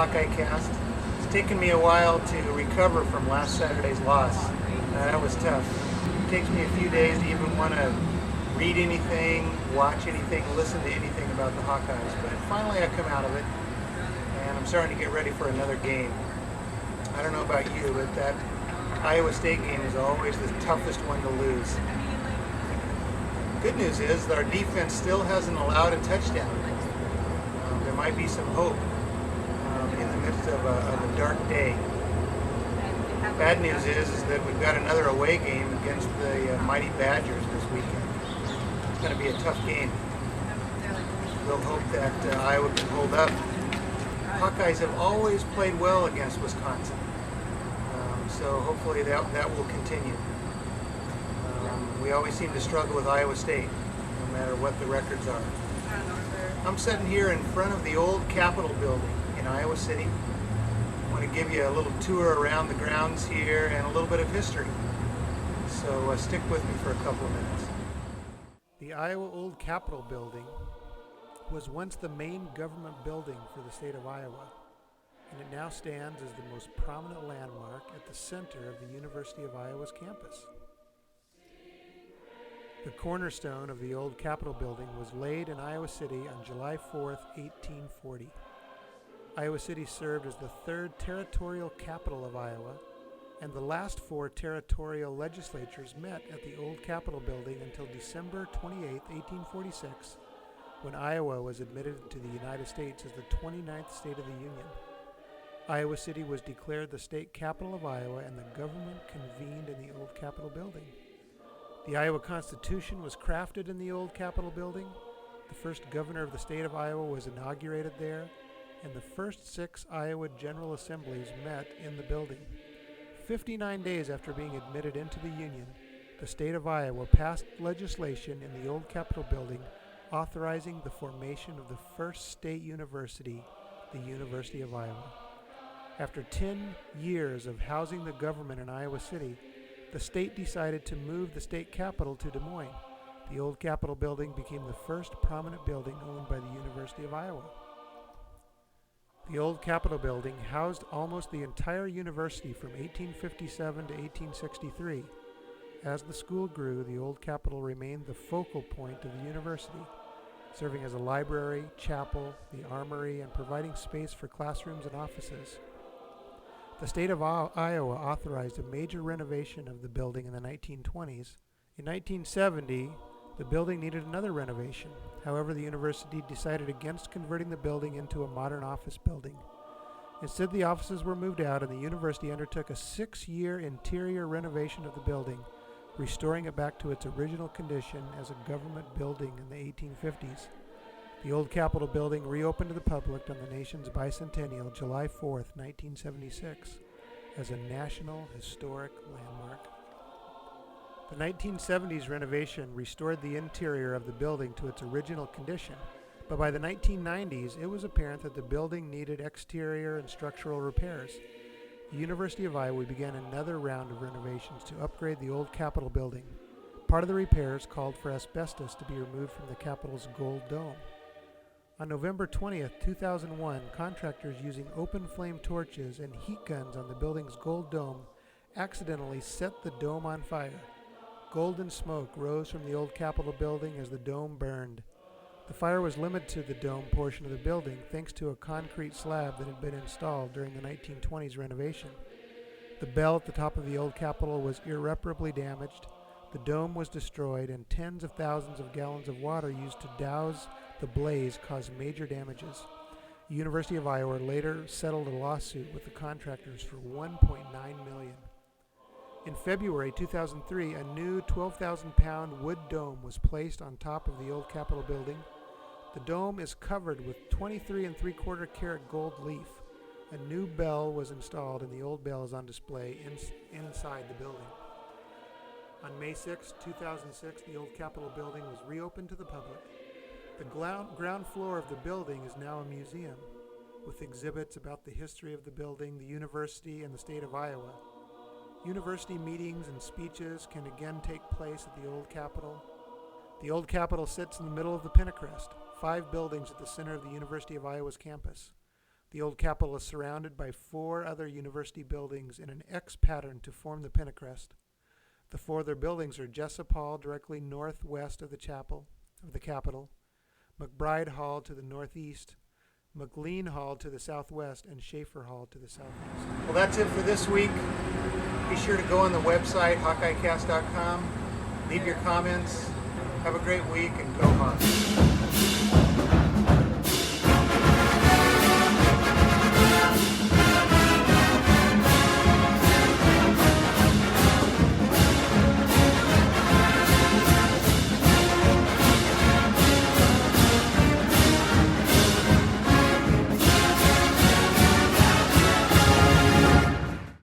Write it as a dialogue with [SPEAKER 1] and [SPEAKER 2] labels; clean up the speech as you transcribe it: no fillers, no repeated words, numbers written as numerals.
[SPEAKER 1] Hawkeye Cast. It's taken me a while to recover from last Saturday's loss. That was tough. It takes me a few days to even want to read anything, watch anything, listen to anything about the Hawkeyes. But finally I come out of it, and I'm starting to get ready for another game. I don't know about you, but that Iowa State game is always the toughest one to lose. Good news is that our defense still hasn't allowed a touchdown. There might be some hope in the midst of a dark day. Bad news is that we've got another away game against the mighty Badgers this weekend. It's going to be a tough game. We'll hope that Iowa can hold up. Hawkeyes have always played well against Wisconsin, so hopefully that will continue. We always seem to struggle with Iowa State, no matter what the records are. I'm sitting here in front of the old Capitol building in Iowa City. I want to give you a little tour around the grounds here and a little bit of history. So stick with me for a couple of minutes. The Iowa Old Capitol building was once the main government building for the state of Iowa, and it now stands as the most prominent landmark at the center of the University of Iowa's campus. The cornerstone of the old Capitol building was laid in Iowa City on July 4th, 1840. Iowa City served as the third territorial capital of Iowa, and the last four territorial legislatures met at the old Capitol building until December 28, 1846, when Iowa was admitted to the United States as the 29th state of the Union. Iowa City was declared the state capital of Iowa, and the government convened in the old Capitol building. The Iowa Constitution was crafted in the old Capitol building. The first governor of the state of Iowa was inaugurated there, and the first 6 Iowa General Assemblies met in the building. 59 days after being admitted into the Union, the state of Iowa passed legislation in the old Capitol building authorizing the formation of the first state university, the University of Iowa. After 10 years of housing the government in Iowa City, the state decided to move the state capital to Des Moines. The old Capitol building became the first prominent building owned by the University of Iowa. The old Capitol building housed almost the entire university from 1857 to 1863. As the school grew, the old Capitol remained the focal point of the university, serving as a library, chapel, the armory, and providing space for classrooms and offices. The state of Iowa authorized a major renovation of the building in the 1920s. In 1970, the building needed another renovation. However, the university decided against converting the building into a modern office building. Instead, the offices were moved out, and the university undertook a 6-year interior renovation of the building, restoring it back to its original condition as a government building in the 1850s. The old Capitol building reopened to the public on the nation's bicentennial, July 4th, 1976, as a National Historic Landmark. The 1970s renovation restored the interior of the building to its original condition, but by the 1990s, it was apparent that the building needed exterior and structural repairs. The University of Iowa began another round of renovations to upgrade the old Capitol building. Part of the repairs called for asbestos to be removed from the Capitol's gold dome. On November 20th, 2001, contractors using open flame torches and heat guns on the building's gold dome accidentally set the dome on fire. Golden smoke rose from the old Capitol building as the dome burned. The fire was limited to the dome portion of the building thanks to a concrete slab that had been installed during the 1920s renovation. The bell at the top of the old Capitol was irreparably damaged. The dome was destroyed, and tens of thousands of gallons of water used to douse the blaze caused major damages. The University of Iowa later settled a lawsuit with the contractors for $1.9 million. In February 2003, a new 12,000-pound wood dome was placed on top of the old Capitol building. The dome is covered with 23 3/4 karat gold leaf. A new bell was installed, and the old bell is on display inside the building. On May 6, 2006, the old Capitol building was reopened to the public. The ground floor of the building is now a museum, with exhibits about the history of the building, the university, and the state of Iowa. University meetings and speeches can again take place at the old Capitol. The old Capitol sits in the middle of the Pentecrest, 5 buildings at the center of the University of Iowa's campus. The old Capitol is surrounded by 4 other university buildings in an X pattern to form the Pentecrest. The 4 other buildings are Jessup Hall directly northwest of the Capitol, McBride Hall to the northeast, McLean Hall to the southwest, and Schaefer Hall to the southeast. Well, that's it for this week. Be sure to go on the website, HawkeyeCast.com. Leave your comments. Have a great week and go Hawks.